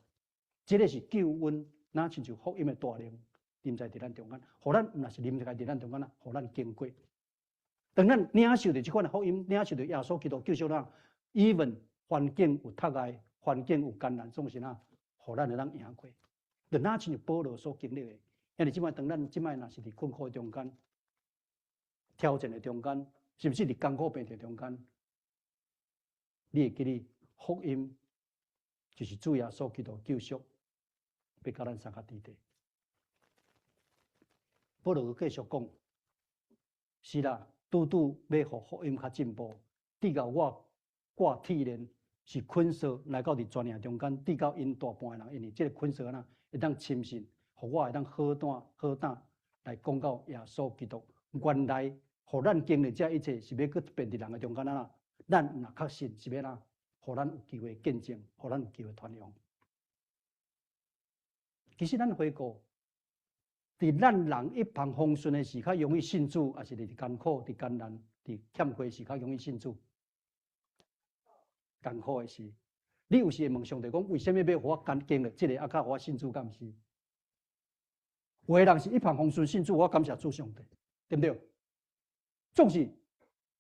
这个是救恩，哪亲像福音的大能。临在伫咱中间，互咱若是临在伫咱中间互咱经过。当咱领受着即款的福音，领受着耶稣基督救赎咱，even 环境有阻碍，环境有艰难，总是互咱会当赢过。就哪像保罗所经历的，因为即摆当咱即摆若是伫困苦中间、挑战的中间，甚至伫艰苦病痛中间，你会记哩福音就是主耶稣基督救赎，要甲咱三脚伫地。保罗继续讲，是啦，拄要互福音较进步，直到我挂铁链是捆锁来到伫全营中间，直到因大半的人，因为这个捆锁会当深信，互我会当好胆来讲到耶稣基督。原来，互咱经历这一切是要去变伫人的中间咱若确信是要互咱有机会见证，互咱有机会传扬。其实咱回顾。伫咱人一帆风顺的时，较容易信主，还是伫艰苦、伫艰难、伫欠亏时，较容易信主。艰苦的时，你有时会问上帝讲：为什么要互我经历这个，较互我信主？敢毋是？有的人是一帆风顺信主，我感谢主上帝，对不对？总是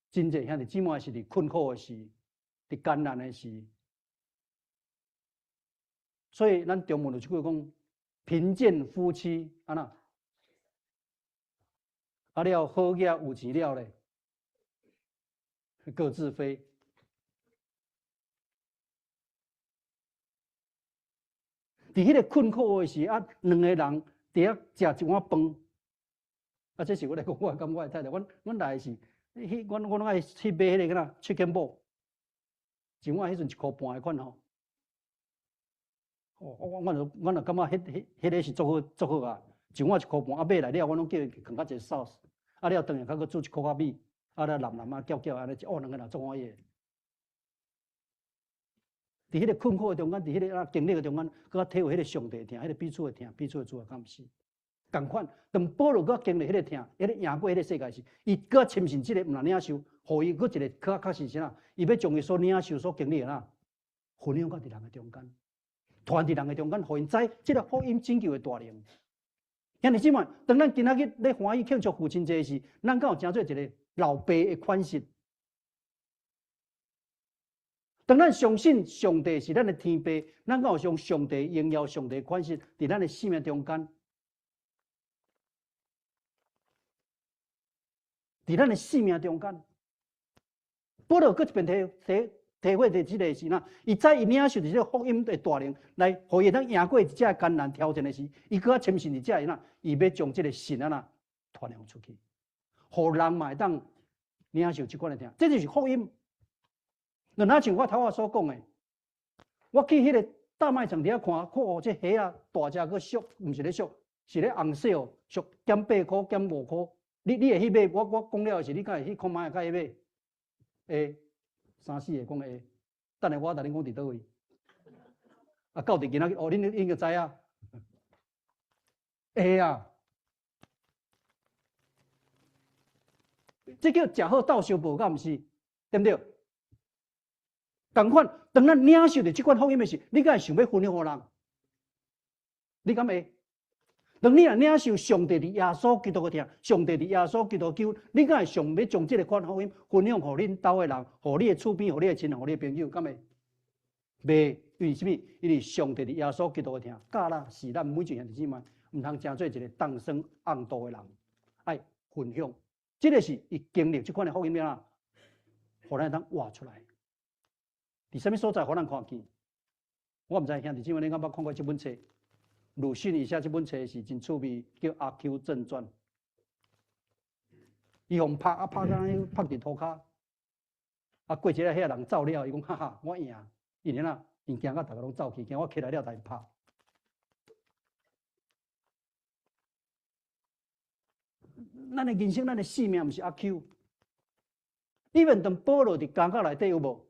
真济兄弟姊妹是伫困苦的时，伫艰难的时，所以咱中文有一句讲：贫贱夫妻安那？了好嘢有钱了咧，各自飞。伫迄个困苦的时啊，两个人伫遐食一碗饭。啊，这是我来讲，我感觉太太，阮来是，我拢爱去买迄个个chicken ball， 一碗迄阵1块半的款吼。哦，我就感觉迄个是足好啊，一碗1块半，啊买来了，我拢叫伊放较济 sauce， 啊了等下较佫煮一块仔米，啊了淋啊搅安尼，哦两个人足欢喜。伫迄个困苦的中间，伫迄个经历的中间，佮体会迄个上帝的疼，迄个彼此的疼，彼此的主的感谢。同款，当保罗佮经历迄个疼，迄个赢过迄个世界时，伊佮深信即个毋能领受，互伊佮一个较实啥，伊要将伊所领受、所经历的分享到伫人的中间，传伫人的中间，互因知即个福音拯救的大能。兄弟姊妹，当咱今仔日咧欢喜庆祝父亲节时，咱敢有诚做一个老爸的款式？当咱相信上帝是咱的天父，咱敢有将上帝荣耀、上帝款式伫咱的生命中间，伫咱的生命中间，保罗搁一遍体会伫即个时呐，伊知伊领受伫即个福音的大能，来互伊当赢过一只艰难挑战的时，伊搁较深信伫遮伊呐，伊要将即个信传扬出去，互人嘛会当领受即款的听，这就是福音。就哪像我头仔所讲的，我去迄个大卖场底下看，这虾啊大只个俗，毋是咧俗，是咧红色哦，俗减8块减5块。你会去买？我讲了是，你敢会去看卖甲伊买？会3、4个讲会。等下我甲恁讲伫倒位。啊，到底今仔日哦，恁就知啊。会啊。这叫食好斗相报，敢毋是？对不对？同款，当咱领受着即款福音的时，你敢会想要分享互人？你敢会？当你若领受上帝伫耶稣基督的疼，上帝伫耶稣基督救，你敢会想要将即个款福音分享互恁兜的人，互你的厝边，互你的亲人，互你的朋友，敢会？袂，因为什么？因为上帝伫耶稣基督的疼，教咱是咱每一个兄弟姊妹，毋通成做一个当生暗道的人，爱分享。即个是伊经历即款的福音了，互咱当活出来。伫什么所在，互咱看见？我毋知兄弟姊妹，你敢捌看过这本册？鲁迅伊写这本册是真趣味，叫《阿 Q 正传》。伊互拍啊拍到拍伫涂骹，啊过一日迄个人走了，伊讲哈哈，我赢，因为因惊到大家拢走去，惊我起来了才拍。咱的人生，咱的生命，毋是阿 Q。你们当保罗伫监狱内底有无？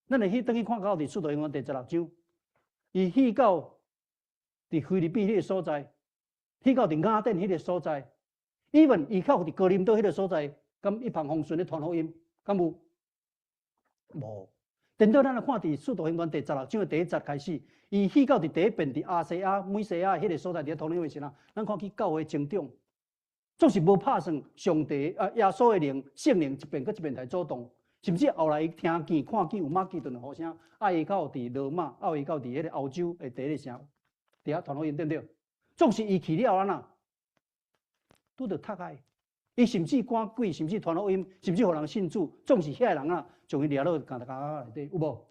咱会去等去看到伫《使徒行传》第16章，伊去到伫菲律宾迄个所在，去到伫雅典迄个所在，even伊到伫哥林多迄个所在，敢一帆风顺咧传福音，敢有？无。等到咱来看伫《使徒行传》第16章的第1节开始，伊去到伫第一遍伫亚细亚、美西亚迄个所在伫传福音的时候，咱看去教会成长，总是无拍算上帝耶稣的灵、圣灵一遍搁一遍来主动。甚至后来伊听见、看见有马其顿的呼声，伊到伫罗马，伊到伫迄个欧洲的第一个城，伫遐传福音，对不对？总是伊去了拄着读爱，伊甚至赶鬼，甚至传福音，甚至互人信主，总是遐人将伊掠落监内底，有无？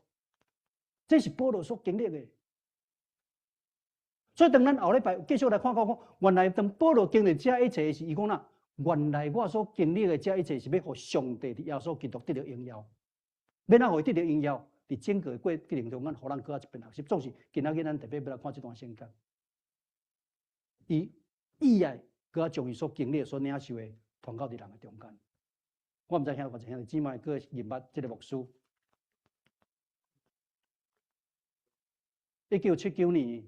这是保罗所经历的。所以当咱后礼拜继续来看，原来当保罗经历这一切时，伊讲原来我所经历的这一切是要互上帝伫耶稣基督得到荣耀，要让互伊得到荣耀，伫整个过程中，咱互咱搁一遍学习。总是今仔日咱特别要来看这段圣经，伊意爱搁将伊所经历、所领受的传到伫人的中间。我毋知兄弟姊妹搁认捌这个牧师。1979年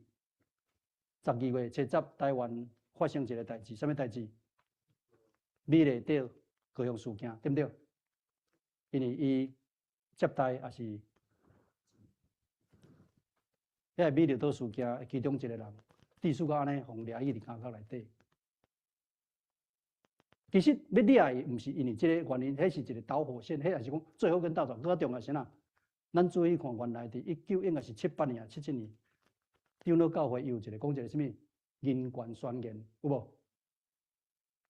12月7日，台湾发生一个代志，什么代志？美丽岛高雄事件，对不对？因为伊接待也是迄个美丽岛事件其中一个人，地主安尼互掠去伫监狱内底。其实要掠伊，毋是因为这个原因，迄是一个导火线，迄也是讲最后跟到场，更重要是哪？咱注意看，原来伫应该是78年、77年，长老教会有一个讲一个什么人权宣言，有无？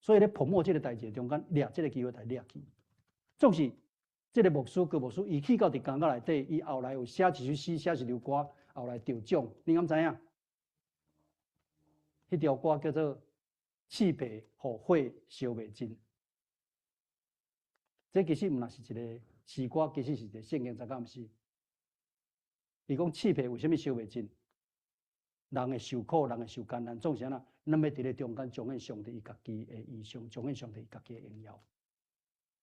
所以咧泡沫这个代志中间，掠这个机会才掠去。总是这个牧师、高牧师，伊去到伫监狱内底，伊后来有写一首诗，写一首歌，后来得奖，你敢知影？迄条歌叫做《刺皮互火烧袂尽》。这其实毋若是一个诗歌，其实是一个圣经，知影毋是？伊讲刺皮为什么烧袂尽？人会受苦，人会受艰难，总是安那，咱要伫咧中间彰显上帝伊家己的意象，彰显上帝伊家己的荣耀，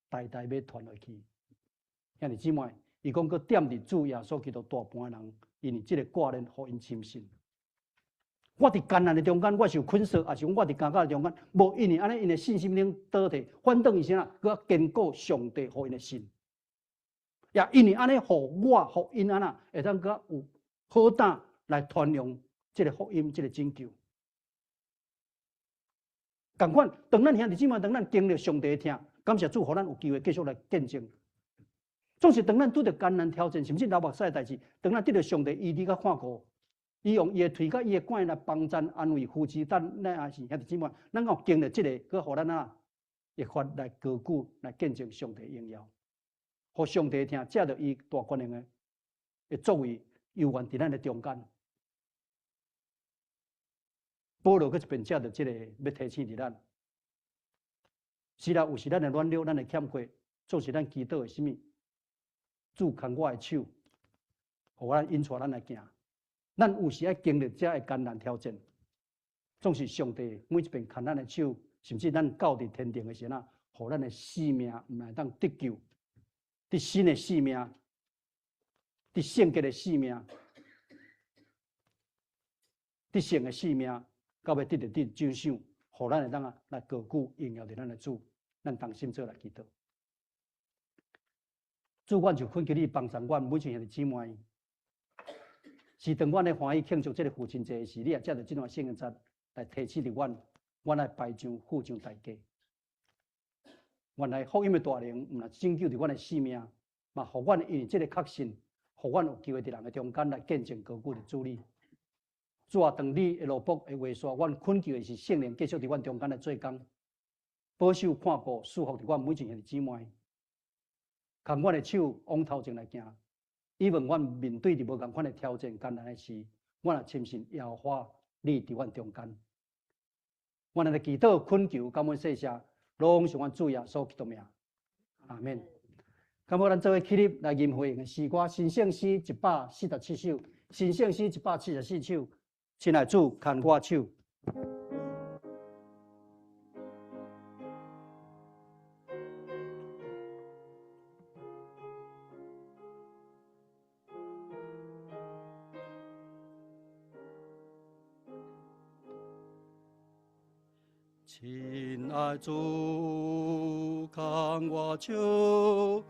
代代要传落去。兄弟姊妹，伊讲佮点伫主耶稣基督大半人，因为即个挂念，互因深信。我伫艰难的中间，我受困锁，也是讲我伫艰难的中间，无因为安尼，因的信心顶倒退，反倒伊啥啊？佮坚固上帝互因的心。也因为安尼，互我、互因安那，会当佮有好胆来传扬即个福音、即个拯救。共款，当咱兄弟姊妹，当咱经历上帝的听，感谢主，互咱有机会继续来见证。总是当咱拄着艰难挑战，甚至流目屎的代志，当咱得到上帝医治甲看顾。伊用伊的腿甲伊的管来帮咱安慰夫妻，咱也是兄弟姊妹，咱有经历这个，佮互咱啊，会发来高举来见证上帝荣耀，互上帝听，借着伊大权能的作为，游玩伫咱的中间。保罗佮一边借着这个要提醒伫咱，是啦，有时咱的软弱，咱的欠缺，总是咱祈祷的什么？主牵我的手，互咱引带咱来行。咱有时爱经历这艰难挑战，总是上帝每一遍牵咱的手，甚至咱到伫天庭的时候，互咱的生命唔来当得救，伫新的生命，伫圣洁的生命，伫圣的生命，到要得到伫奖赏，互咱会当啊来高举荣耀伫咱的主，咱同心做来祈祷。主，阮就恳求你帮助阮每一兄弟姊妹。是当阮咧欢喜庆祝这个父亲节时，你也借着这段圣经节来提醒着阮来摆上付上代价。原来福音的大能，毋但拯救着阮的性命，嘛，互阮因为这个确信，互阮有机会伫人的中间来见证高举的主理。主啊，当你的罗卜的话说，阮恳求的是圣灵继续伫阮中间来做工，保守看顾束缚着阮每一兄弟姊妹，牵阮的手往头前来行。以问阮面对着无共款的挑战、艰难的事，阮也深信耶和华你伫阮中间。阮来祈祷、恳求、感恩、谢谢，拢是阮主耶稣基督名。阿免。咁我咱做伙起立来吟会的诗歌，新圣诗147首，新圣诗174首。亲爱的主，牵我手。亲爱主，牵我手，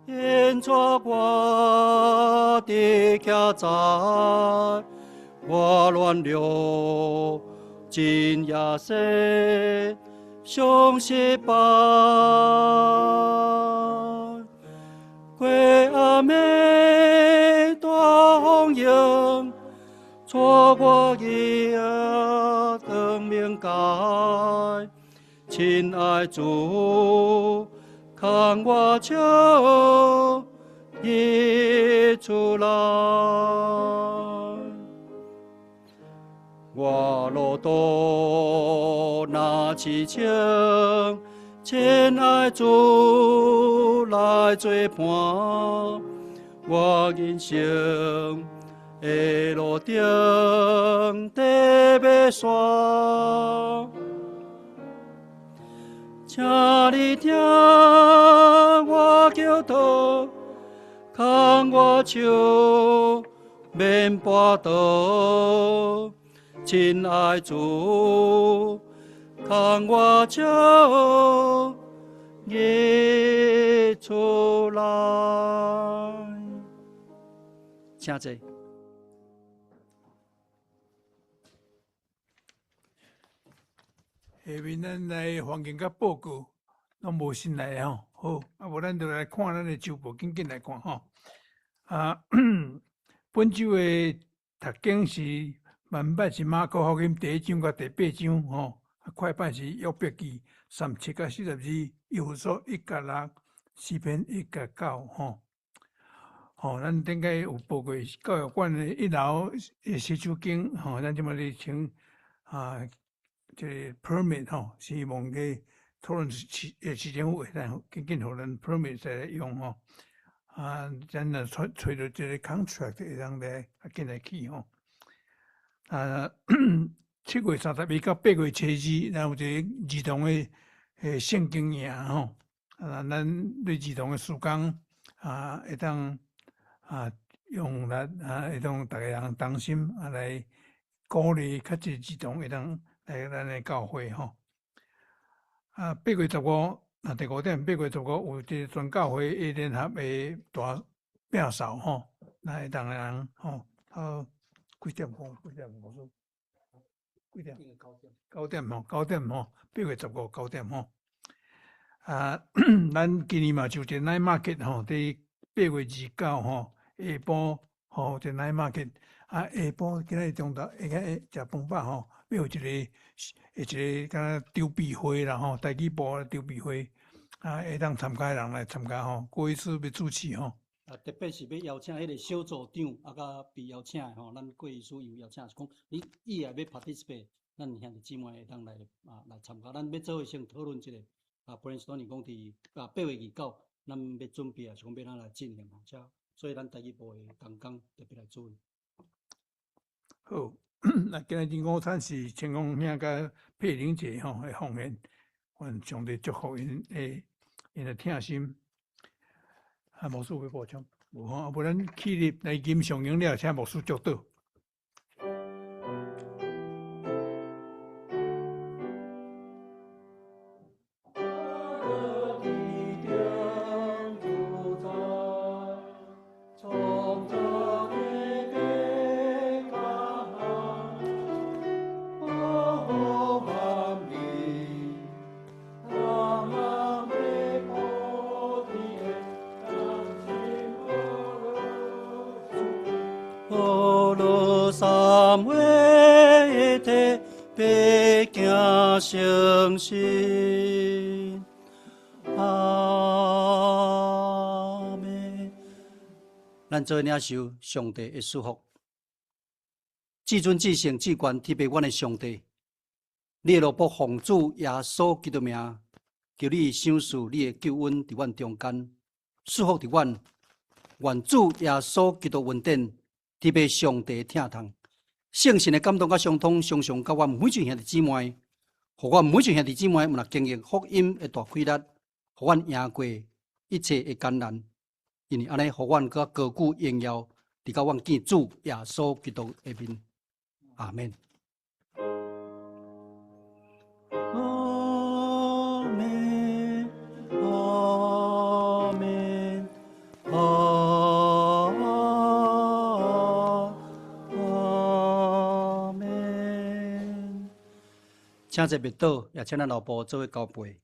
引带我的脚在，我软弱真也是相失败，过暗暝大风迎，错我一夜灯明街。亲爱主，牵我手，一出来。我路途那凄清，亲爱主来作伴，我人生的路顶得要山。请你听我叫祷，牵我手，免跋倒。亲爱主，牵我手，日出来。请坐。下面咱来环境甲报告，拢无新来的吼。好，啊无咱就来看咱的周报，紧紧来看吼。本周的读经是万八是马可福音第1章甲第8章吼，快板是约伯记37甲42，以弗所1甲6，诗篇1甲9吼。咱顶个有报过教育馆的1楼的洗手间，咱即马咧请即个 permit 希望去讨论市政府会当紧紧互咱 permit 再来用咱若找到即个 contract 会当来紧来去7月31到8月初2，咱有一个儿童的圣经营咱对儿童的时间会当用来会当大家人同心来鼓励较济儿童会当来咱的教会8月15第5点，8月15有一个全教会的联合的大摒扫那会当人几点几点几点9点9点8月15 9点咱今年嘛就一个 night market 伫8月29下晡一个 night market 下晡今日中昼食饭饱要有一个敢若筹备会啦台语部筹备会会当参加的人来参加郭医师要主持特别是要邀请迄个小组长甲被邀请的咱郭医师有邀请，是讲你以后要 participate， 咱兄弟姊妹会当来参加，咱要做伙先讨论一个brainstorming 讲伫8月29，咱要准备是讲要来进行所以咱台语部的同工特别来注意。好，那今日真午餐是清光兄甲佩玲姐的奉献，愿上帝祝福因的听心。牧师要补充，无咱起立来吟上映了，请牧师祝祷。三位一体，白行诚信。阿门。咱做领受上帝的祝福，至尊至圣至高特别阮的上帝，你的罗卜奉主耶稣基督名，求你赏赐你的救恩伫阮中间，祝福伫阮，愿主耶稣基督恩典。特别上帝听痛，圣神的感动甲相通，常常甲阮每一兄弟姊妹，互阮每一兄弟姊妹，有经历福音的大开力，互阮赢过一切的艰难，因为安尼，互阮甲高举荣耀，伫甲阮见主耶稣基督的面。阿门。阿门。阿门。请在密祷，也请咱老婆做伙交陪。